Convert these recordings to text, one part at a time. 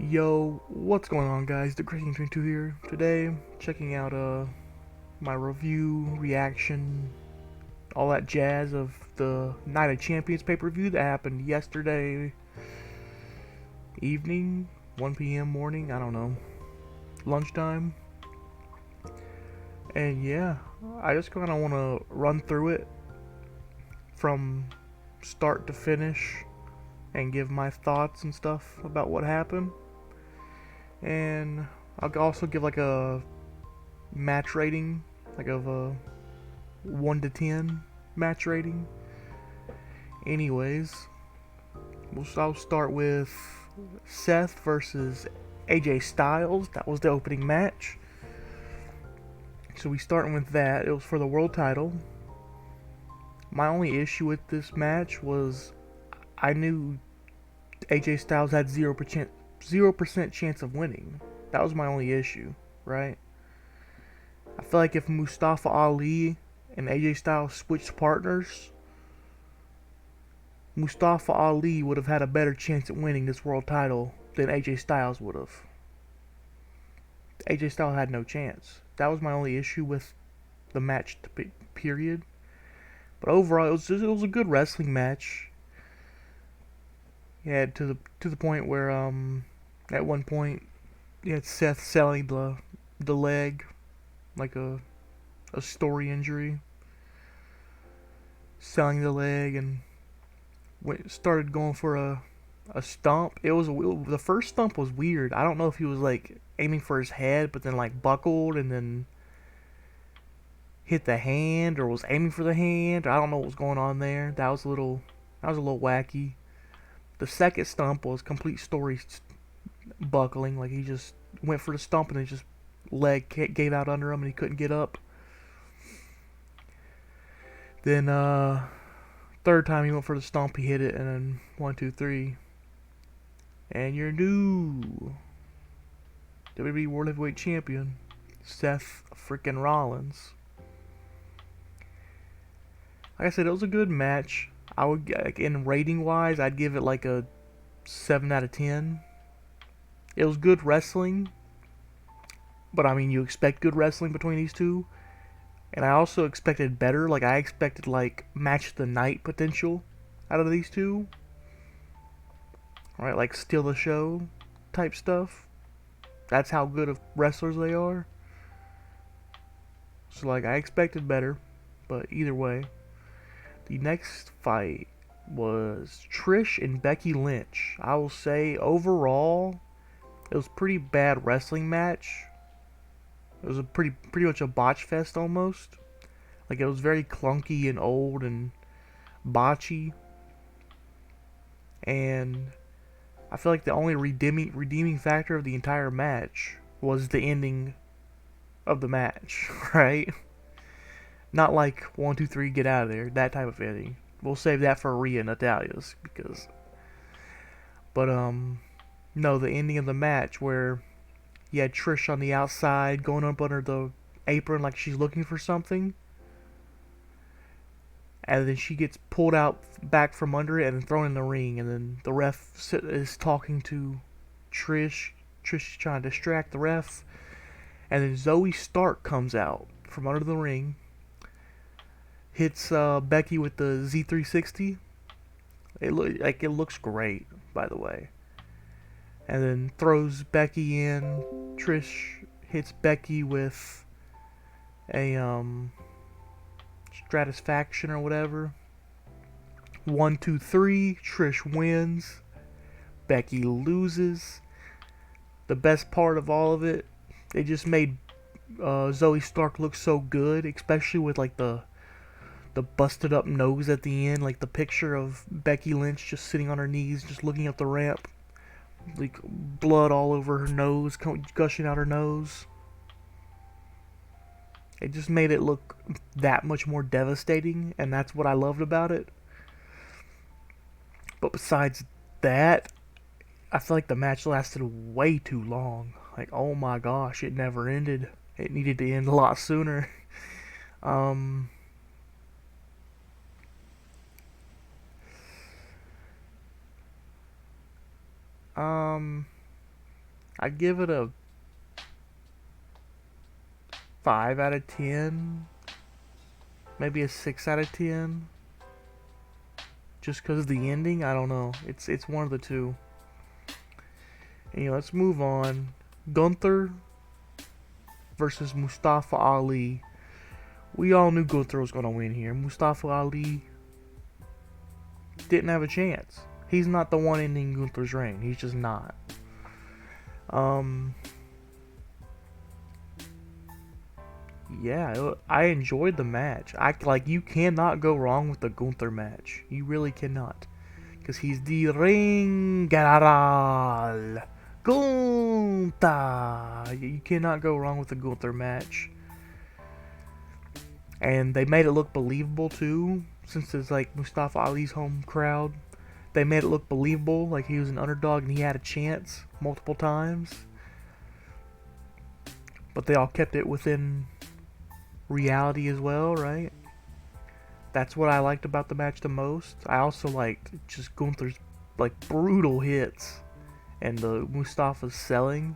Yo, what's going on, guys? The Great 22 here. Today, checking out my review, reaction, all that jazz of the Night of Champions pay-per-view that happened yesterday evening, 1 p.m. morning, I don't know, lunchtime. And yeah, I just kind of want to run through it from start to finish and give my thoughts and stuff about what happened. And I'll also give like a match rating, like of a 1 to 10 match rating. Anyways, I'll start with Seth versus AJ Styles. That was the opening match. So we starting with that. It was for the world title. My only issue with this match was I knew AJ Styles had 0% chance of winning. That was my only issue, right? I feel like if Mustafa Ali and AJ Styles switched partners, Mustafa Ali would have had a better chance at winning this world title than AJ Styles would have. AJ Styles had no chance. That was my only issue with the match, period. But overall, it was a good wrestling match. Yeah, to the point where at one point you had Seth selling the leg like a story injury, selling the leg and started going for a stomp. The first stomp was weird. I don't know if he was like aiming for his head, but then like buckled and then hit the hand, or was aiming for the hand. I don't know what was going on there. That was a little wacky. The second stomp was complete story buckling. Like he just went for the stomp and then just leg gave out under him and he couldn't get up. Then third time he went for the stomp, he hit it, and then 1, 2, 3, and your new WWE World Heavyweight Champion, Seth freaking Rollins. Like I said, it was a good match. I would, like, in rating wise, I'd give it like a 7 out of 10. It was good wrestling, but I mean, you expect good wrestling between these two, and I also expected better. Like I expected like match of the night potential out of these two, right? Like steal the show type stuff. That's how good of wrestlers they are. So like I expected better, but either way, the next fight was Trish and Becky Lynch. I will say overall, it was a pretty bad wrestling match. It was a pretty much a botch fest almost. Like it was very clunky and old and botchy. And I feel like the only redeeming factor of the entire match was the ending of the match, right? Not like 1, 2, 3, get out of there, that type of ending. We'll save that for Rhea and Natalia's but no, the ending of the match where you had Trish on the outside going up under the apron like she's looking for something, and then she gets pulled out back from under it and thrown in the ring, and then the ref is talking to Trish. Trish is trying to distract the ref, and then Zoe Stark comes out from under the ring, hits Becky with the Z360. It looks great, by the way, and then throws Becky in. Trish hits Becky with a Stratisfaction or whatever. 1, 2, 3. Trish wins. Becky loses. The best part of all of it, they just made Zoe Stark look so good, especially with like the busted up nose at the end, like the picture of Becky Lynch just sitting on her knees, just looking up the ramp, like blood all over her nose, gushing out her nose. It just made it look that much more devastating, and that's what I loved about it. But besides that, I feel like the match lasted way too long. Like, oh my gosh, it never ended. It needed to end a lot sooner. Um, um, I'd give it a 5 out of 10, maybe a 6 out of 10. Just because of the ending, I don't know. It's one of the two. Anyway, let's move on. Gunther versus Mustafa Ali. We all knew Gunther was going to win here. Mustafa Ali didn't have a chance. He's not the one ending Gunther's reign. He's just not. Yeah, I enjoyed the match. You cannot go wrong with the Gunther match. You really cannot. Because he's the Ring General. Gunther. You cannot go wrong with the Gunther match. And they made it look believable too, since it's like Mustafa Ali's home crowd. They made it look believable, like he was an underdog and he had a chance multiple times. But they all kept it within reality as well, right? That's what I liked about the match the most. I also liked just Gunther's like brutal hits and the Mustafa's selling.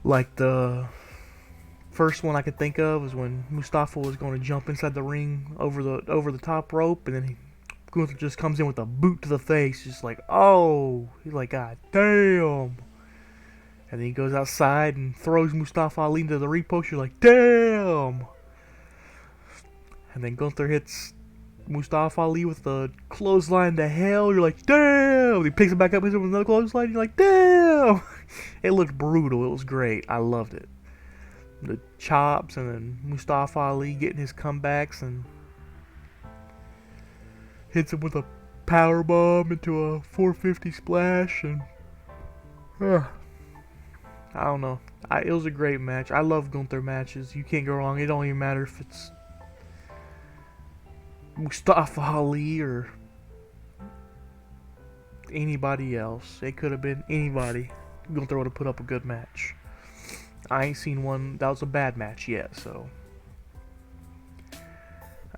Like the first one I could think of was when Mustafa was going to jump inside the ring over the top rope, and then Gunther just comes in with a boot to the face, just like, oh, he's like, God damn. And then he goes outside and throws Mustafa Ali into the repost. You're like, damn. And then Gunther hits Mustafa Ali with the clothesline to hell. You're like, damn. He picks it back up, hits him with another clothesline. You're like, damn. It looked brutal. It was great. I loved it. The chops, and then Mustafa Ali getting his comebacks and hits him with a power bomb into a 450 splash, and I don't know. It was a great match. I love Gunther matches. You can't go wrong. It don't even matter if it's Mustafa Ali or anybody else. It could have been anybody. Gunther would have put up a good match. I ain't seen one that was a bad match yet, so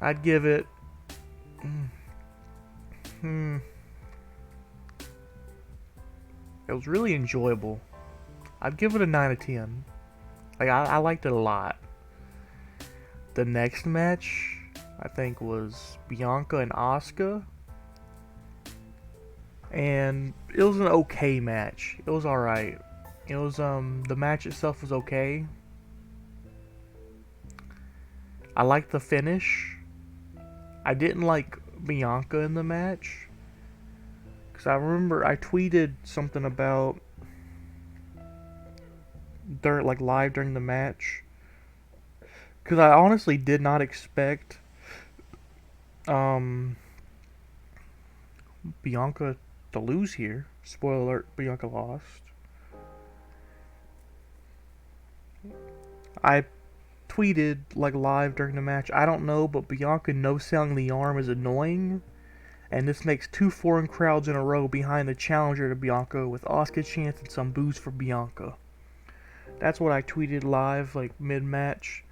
I'd give it it was really enjoyable. I'd give it a 9 out of 10. Like I liked it a lot. The next match I think was Bianca and Asuka, and it was an okay match. It was alright. It was the match itself was okay. I liked the finish. I didn't like Bianca in the match, because I remember I tweeted something about live during the match, because I honestly did not expect Bianca to lose here. Spoiler alert, Bianca lost. I tweeted live during the match, I don't know, but Bianca no-selling the arm is annoying, and this makes 2 foreign crowds in a row behind the challenger to Bianca, with Asuka chants and some boos for Bianca. That's what I tweeted live, mid-match.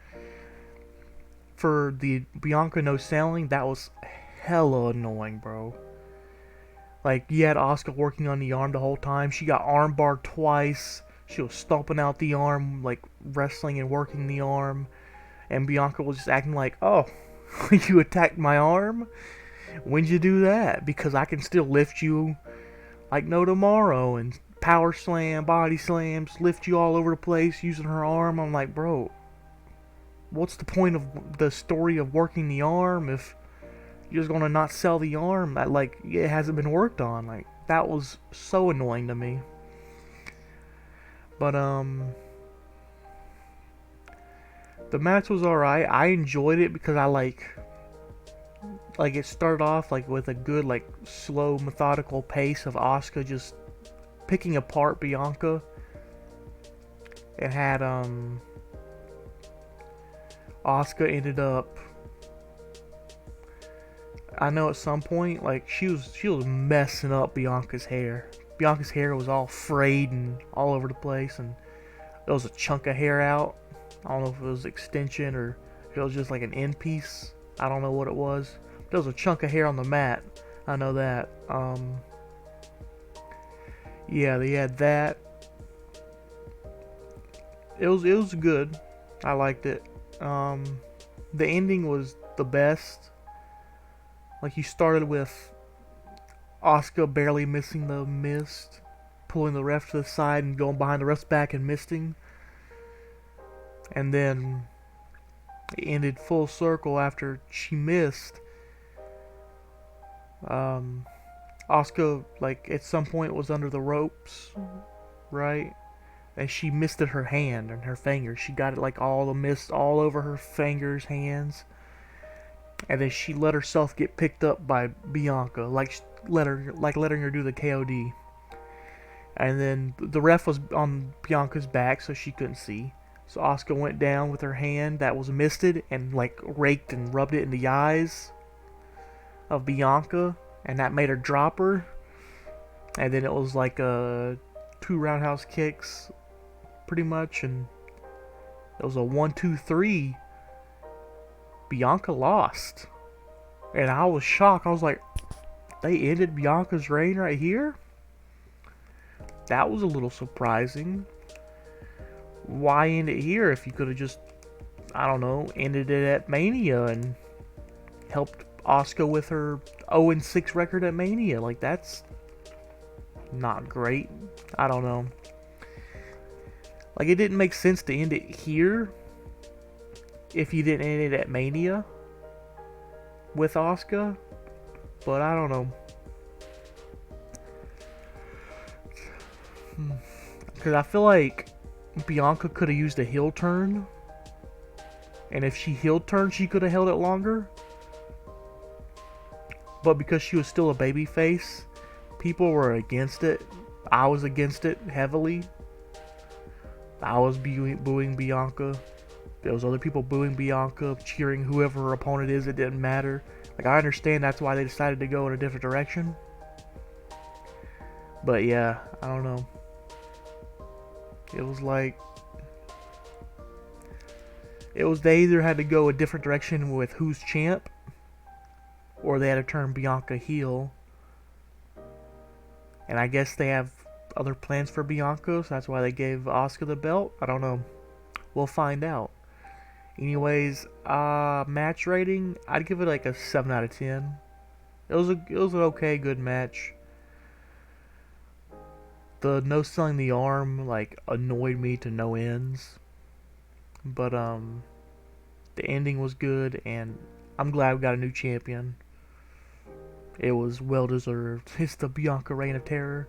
For the Bianca no-selling, that was hella annoying, bro. You had Asuka working on the arm the whole time. She got armbarred twice. She was stomping out the arm, wrestling and working the arm. And Bianca was just acting like, oh, you attacked my arm? When'd you do that? Because I can still lift you like no tomorrow. And power slam, body slams, lift you all over the place using her arm. I'm like, bro, what's the point of the story of working the arm if you're just gonna not sell the arm? It hasn't been worked on. That was so annoying to me. But the match was alright. I enjoyed it because I it started off with a good slow methodical pace of Asuka just picking apart Bianca. It had Asuka ended up, I know at some point she was messing up Bianca's hair. Bianca's hair was all frayed and all over the place, and there was a chunk of hair out. I don't know if it was extension or if it was just an end piece. I don't know what it was. There was a chunk of hair on the mat. I know that. Yeah, they had that. It was good. I liked it. The ending was the best. Like, you started with Asuka barely missing the mist, pulling the ref to the side and going behind the ref's back and misting, and then it ended full circle after she missed. Um, Asuka, like, at some point was under the ropes, right? And she misted her hand and her finger. She got it, like, all the mist all over her fingers, hands. And then she let herself get picked up by Bianca, like letting her do the KOD. And then the ref was on Bianca's back, so she couldn't see. So Asuka went down with her hand that was misted and like raked and rubbed it in the eyes of Bianca, and that made her drop her. And then it was like two roundhouse kicks, pretty much, and it was a 1-2-3. Bianca lost, and I was shocked. I was like, they ended Bianca's reign right here? That was a little surprising. Why end it here if you could have just, I don't know, ended it at Mania and helped Asuka with her 0-6 record at Mania? Like, that's not great. I don't know. Like, it didn't make sense to end it here if you didn't end it at Mania with Asuka, but I don't know. Because I feel like Bianca could have used a heel turn, and if she heel turned, she could have held it longer. But because she was still a babyface, people were against it. I was against it heavily. I was booing Bianca. There was other people booing Bianca, cheering whoever her opponent is. It didn't matter. Like, I understand that's why they decided to go in a different direction. But yeah, I don't know. It was like, they either had to go a different direction with who's champ, or they had to turn Bianca heel. And I guess they have other plans for Bianca, so that's why they gave Asuka the belt. I don't know. We'll find out. Anyways, match rating, I'd give it like a 7 out of 10. It was an okay, good match. The no selling the arm like annoyed me to no ends. But the ending was good, and I'm glad we got a new champion. It was well deserved. It's the Bianca Reign of Terror.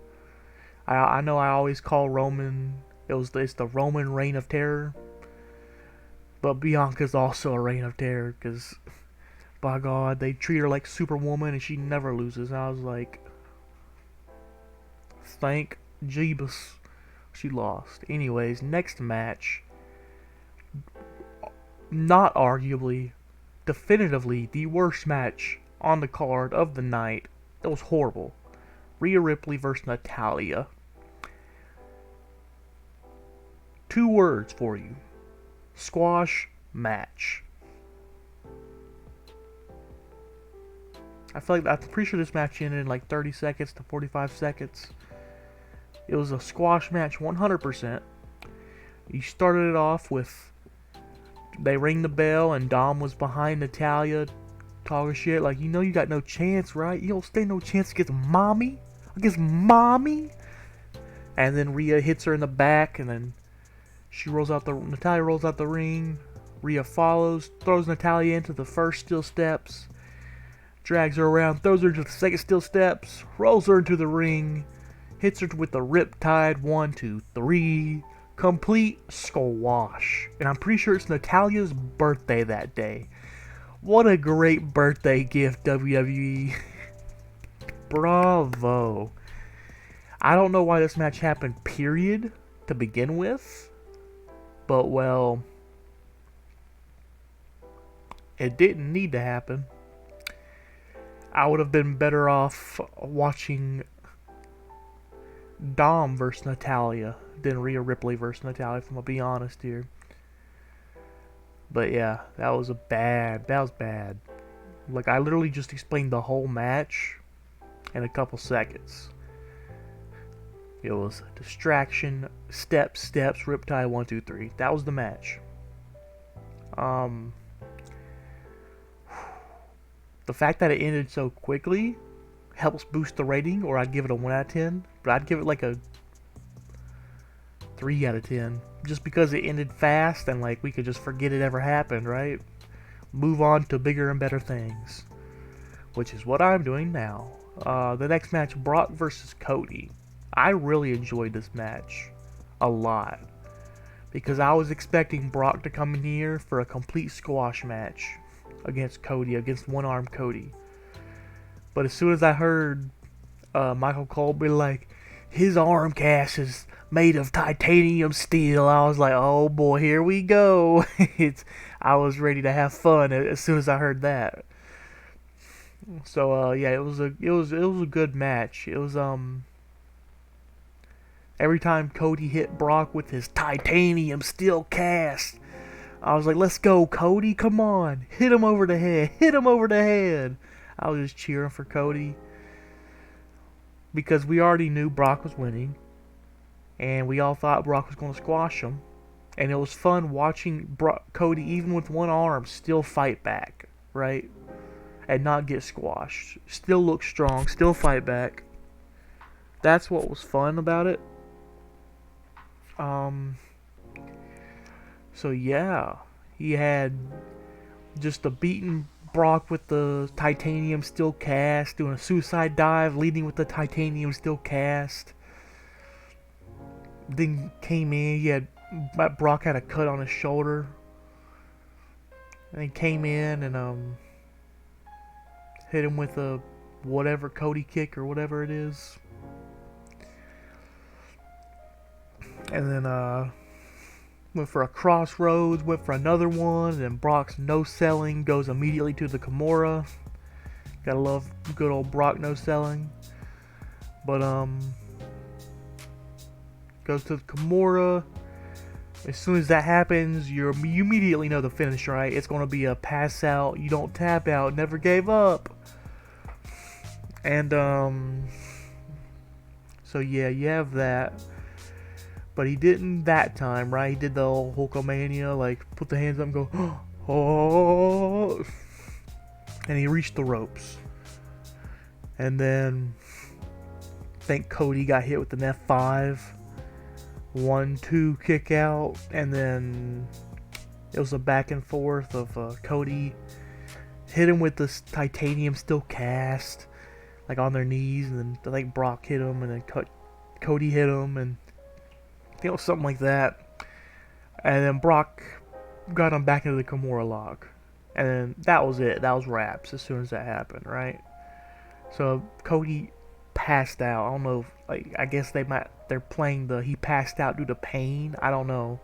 I know I always call Roman, it's the Roman Reign of Terror. But Bianca's also a Reign of Terror, because, by God, they treat her like Superwoman and she never loses. And I was like, thank Jeebus she lost. Anyways, next match. Not arguably, definitively the worst match on the card of the night. That was horrible. Rhea Ripley versus Natalya. 2 words for you. Squash match. I'm pretty sure this match ended in like 30 seconds to 45 seconds. It was a squash match 100%. You started it off with, they ring the bell and Dom was behind Natalya talking shit like, you know you got no chance, right? You don't stand no chance against mommy? Against mommy? And then Rhea hits her in the back, and then Natalya rolls out the ring. Rhea follows, throws Natalya into the first steel steps, drags her around, throws her into the second steel steps, rolls her into the ring, hits her with the Riptide 1, 2, 3, complete squash. And I'm pretty sure it's Natalya's birthday that day. What a great birthday gift, WWE. Bravo. I don't know why this match happened, period, to begin with. But, well, it didn't need to happen. I would have been better off watching Dom versus Natalya than Rhea Ripley versus Natalya, if I'm going to be honest here. But yeah, that was bad. Like, I literally just explained the whole match in a couple seconds. It was distraction, steps, Riptide 1, 2, 3. That was the match. The fact that it ended so quickly helps boost the rating, or I'd give it a 1 out of 10. But I'd give it like a 3 out of 10. Just because it ended fast and like we could just forget it ever happened, right? Move on to bigger and better things. Which is what I'm doing now. The next match, Brock versus Cody. I really enjoyed this match a lot. Because I was expecting Brock to come in here for a complete squash match against Cody, against one-armed Cody. But as soon as I heard Michael Cole be like, his arm cast is made of titanium steel, I was like, oh boy, here we go. I was ready to have fun as soon as I heard that. So yeah, it was a good match. It was every time Cody hit Brock with his titanium steel cast, I was like, let's go, Cody, come on. Hit him over the head. Hit him over the head. I was just cheering for Cody. Because we already knew Brock was winning. And we all thought Brock was going to squash him. And it was fun watching Cody, even with one arm, still fight back, right? And not get squashed. Still look strong, still fight back. That's what was fun about it. So yeah, he had just a beaten Brock with the titanium steel cast, doing a suicide dive, leading with the titanium steel cast. Then came in, Brock had a cut on his shoulder, and he came in and hit him with a whatever Cody kick or whatever it is. And then went for a crossroads, went for another one, and then Brock's no-selling goes immediately to the Kimura. Gotta love good old Brock no-selling. But goes to the Kimura. As soon as that happens, you immediately know the finish, right? It's gonna be a pass out, you don't tap out, never gave up. And so yeah, you have that. But he didn't that time, right? He did the old Hulkamania, like, put the hands up and go, oh, and he reached the ropes. And then, I think Cody got hit with an F5, 1-2 kick out, and then it was a back and forth of Cody hit him with this titanium steel cast, like on their knees, and then I think Brock hit him, and then Cody hit him, and it was something like that. And then Brock got him back into the Kimura lock. And then that was it. That was wraps as soon as that happened, right? So Cody passed out. I don't know if, I guess they're playing he passed out due to pain. I don't know.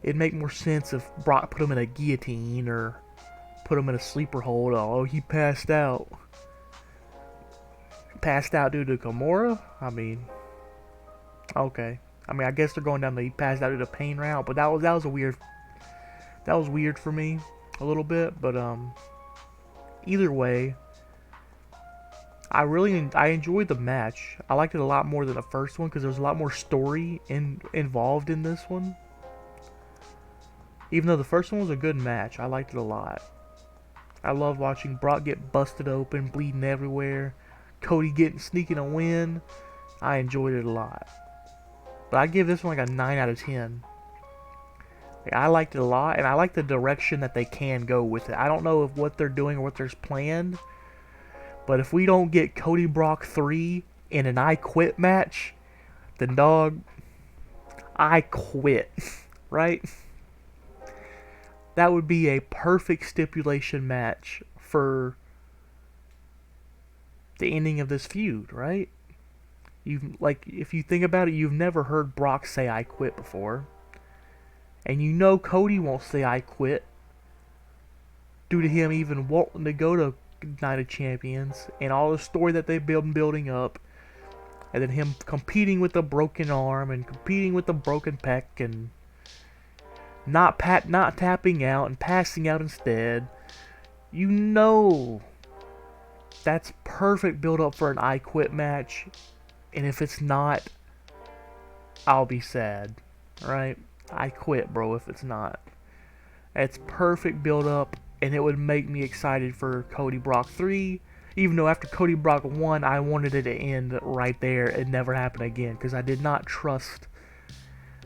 It'd make more sense if Brock put him in a guillotine or put him in a sleeper hold. Oh, he passed out. Passed out due to Kimura? I mean, okay. I guess they're going down the he passed out due to pain route, but that was weird for me a little bit, but either way, I enjoyed the match. I liked it a lot more than the first one because there was a lot more story involved in this one. Even though the first one was a good match, I liked it a lot. I love watching Brock get busted open, bleeding everywhere, Cody sneaking a win. I enjoyed it a lot. But I give this one like a 9 out of 10. I liked it a lot, and I like the direction that they can go with it. I don't know if what they're doing or what there's planned, but if we don't get Cody Brock 3 in an I Quit match, then dog, I quit, right? That would be a perfect stipulation match for the ending of this feud, right? If you think about it, you've never heard Brock say I quit before. And you know Cody won't say I quit due to him even wanting to go to Night of Champions and all the story that they've been building up. And then him competing with a broken arm and competing with a broken pec and not tapping out and passing out instead. You know that's perfect build up for an I Quit match. And if it's not, I'll be sad. Right? I quit, bro, if it's not. It's perfect build up, and it would make me excited for Cody Brock 3. Even though after Cody Brock 1, I wanted it to end right there and never happen again, because I did not trust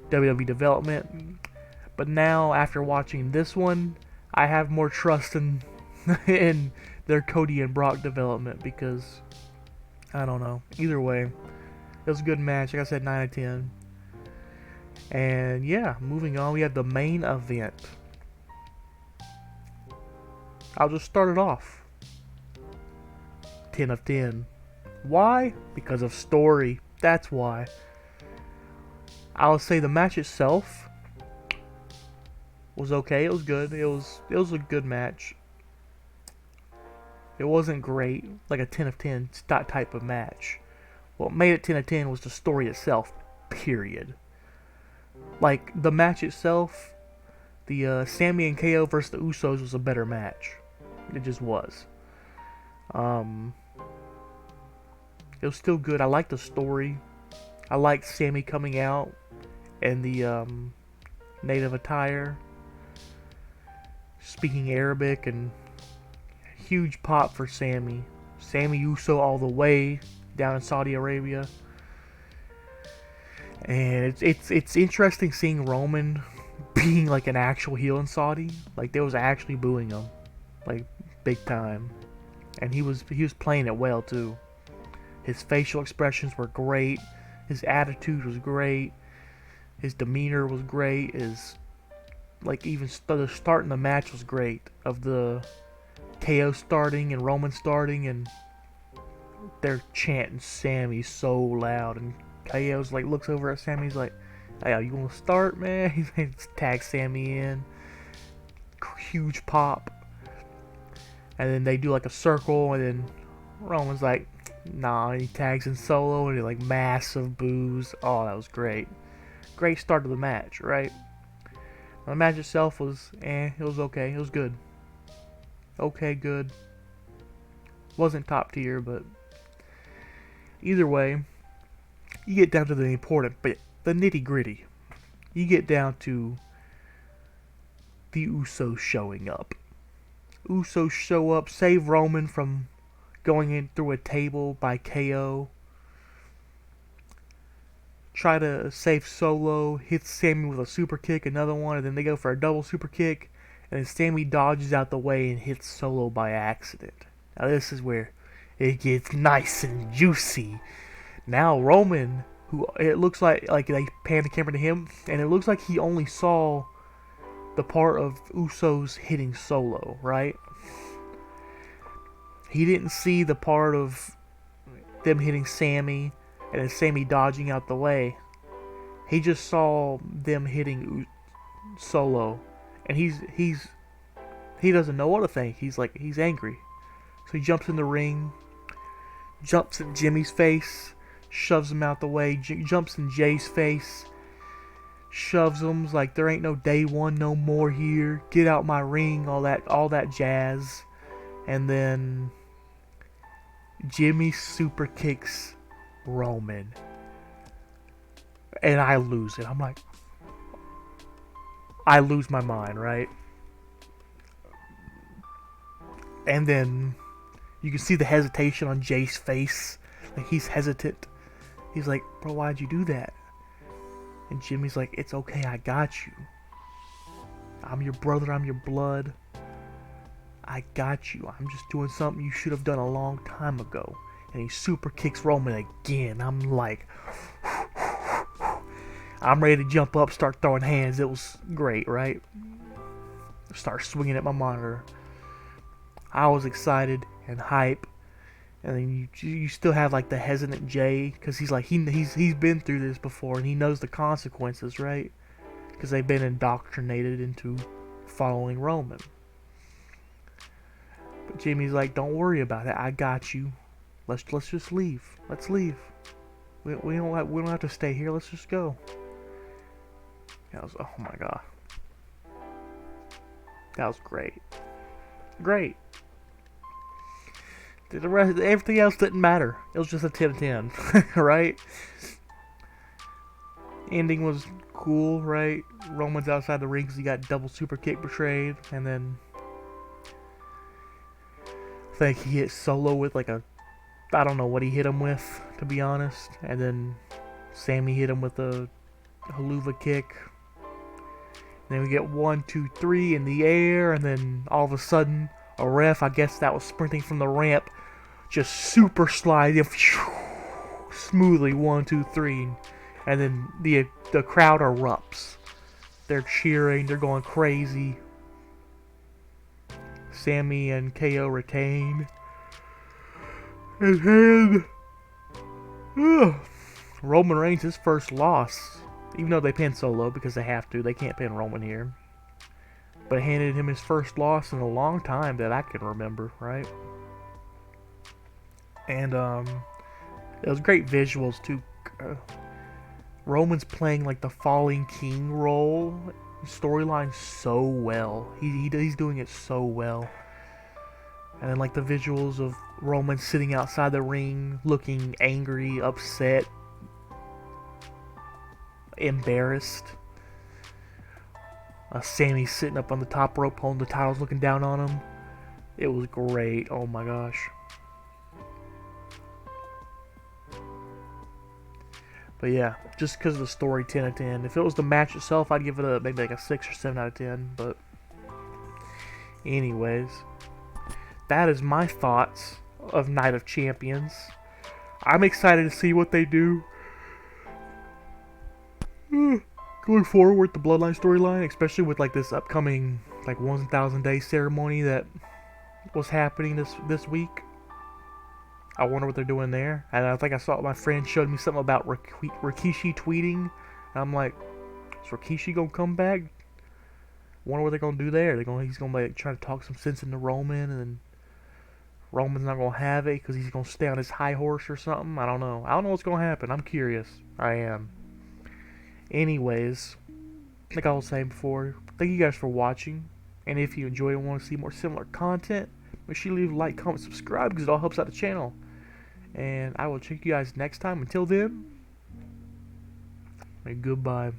WWE development. But now, after watching this one, I have more trust in in their Cody and Brock development, because I don't know. Either way, it was a good match. Like I said, 9 out of 10. And yeah, moving on, we have the main event. I'll just start it off. 10 of 10. Why? Because of story. That's why. I'll say the match itself was okay. It was good. It was a good match. It wasn't great, like a 10 of 10 type of match. What made it 10 of 10 was the story itself, period. Like, the match itself, the Sammy and KO versus the Usos was a better match. It just was. It was still good. I liked the story. I liked Sammy coming out in the native attire, speaking Arabic, and huge pop for Sammy. Sammy Uso all the way down in Saudi Arabia. And it's interesting seeing Roman being like an actual heel in Saudi. Like, they was actually booing him, like, big time. And he was playing it well too. His facial expressions were great. His attitude was great. His demeanor was great. His, like, even the starting the match was great. Of the KO starting and Roman starting, and they're chanting Sammy so loud, and KO's like looks over at Sammy. He's like, "Hey, you gonna start, man?" He tags Sammy in. Huge pop. And then they do like a circle, and then Roman's like, "Nah," and he tags in Solo, and he like massive boos. Oh, that was great. Great start to the match, right? The match itself was, it was okay. It was good. Okay, good. Wasn't top tier, but either way, you get down to the important bit, the nitty gritty. You get down to the Usos showing up. Usos show up, save Roman from going in through a table by KO. Try to save Solo, hits Sammy with a super kick, another one, and then they go for a double super kick, and then Sammy dodges out the way and hits Solo by accident. Now this is where it gets nice and juicy. Now Roman, who it looks like they pan the camera to him, and it looks like he only saw the part of Usos hitting Solo, right? He didn't see the part of them hitting Sammy and then Sammy dodging out the way. He just saw them hitting Solo, and he doesn't know what to think. He's angry, so he jumps in the ring, jumps in Jimmy's face, shoves him out the way, jumps in Jay's face, shoves him like there ain't no day one no more here. Get out my ring, all that jazz, and then Jimmy super kicks Roman, and I lose it. I'm like, I lose my mind, right? And then you can see the hesitation on Jay's face. Like, he's hesitant. He's like, "Bro, why'd you do that?" And Jimmy's like, "It's okay, I got you. I'm your brother, I'm your blood. I got you. I'm just doing something you should have done a long time ago." And he super kicks Roman again. I'm like, I'm ready to jump up, start throwing hands. It was great, right? Start swinging at my monitor. I was excited and hype. And then you still have like the hesitant Jay, because he's like he's been through this before and he knows the consequences, right? Because they've been indoctrinated into following Roman. But Jimmy's like, "Don't worry about it. I got you. Let's just leave. Let's leave. We don't have to stay here. Let's just go." That was, oh my god. That was great. Great. The rest, everything else didn't matter. It was just a 10-10, right? Ending was cool, right? Roman's outside the ring because he got double super kick betrayed, and then I think he hit Solo with like a, I don't know what he hit him with, to be honest. And then Sammy hit him with a haluva kick. And then we get 1, 2, 3 in the air, and then all of a sudden, a ref, I guess that was sprinting from the ramp, just super slide smoothly 1, 2, 3, and then the crowd erupts. They're cheering, they're going crazy. Sammy and KO retain. And Roman Reigns, his first loss, even though they pinned Solo because they have to, they can't pin Roman here. But handed him his first loss in a long time that I can remember, right? And it was great visuals too. Roman's playing like the falling king role storyline so well. He's doing it so well. And then like the visuals of Roman sitting outside the ring, looking angry, upset, embarrassed. Sammy sitting up on the top rope holding the titles, looking down on him. It was great. Oh my gosh. But yeah, just because of the story, 10 out of 10. If it was the match itself, I'd give it a maybe like a 6 or 7 out of 10. But anyways, that is my thoughts of Night of Champions. I'm excited to see what they do going forward with the Bloodline storyline, especially with like this upcoming like 1,000 day ceremony that was happening this week. I wonder what they're doing there. And I think I saw my friend showed me something about Rikishi tweeting. And I'm like, is Rikishi gonna come back? Wonder what they're gonna do there. He's gonna like try to talk some sense into Roman, and then Roman's not gonna have it because he's gonna stay on his high horse or something. I don't know. I don't know what's gonna happen. I'm curious. I am. Anyways, like I was saying before, thank you guys for watching. And if you enjoy and want to see more similar content, make sure you leave a like, comment, subscribe because it all helps out the channel. And I will check you guys next time. Until then, goodbye.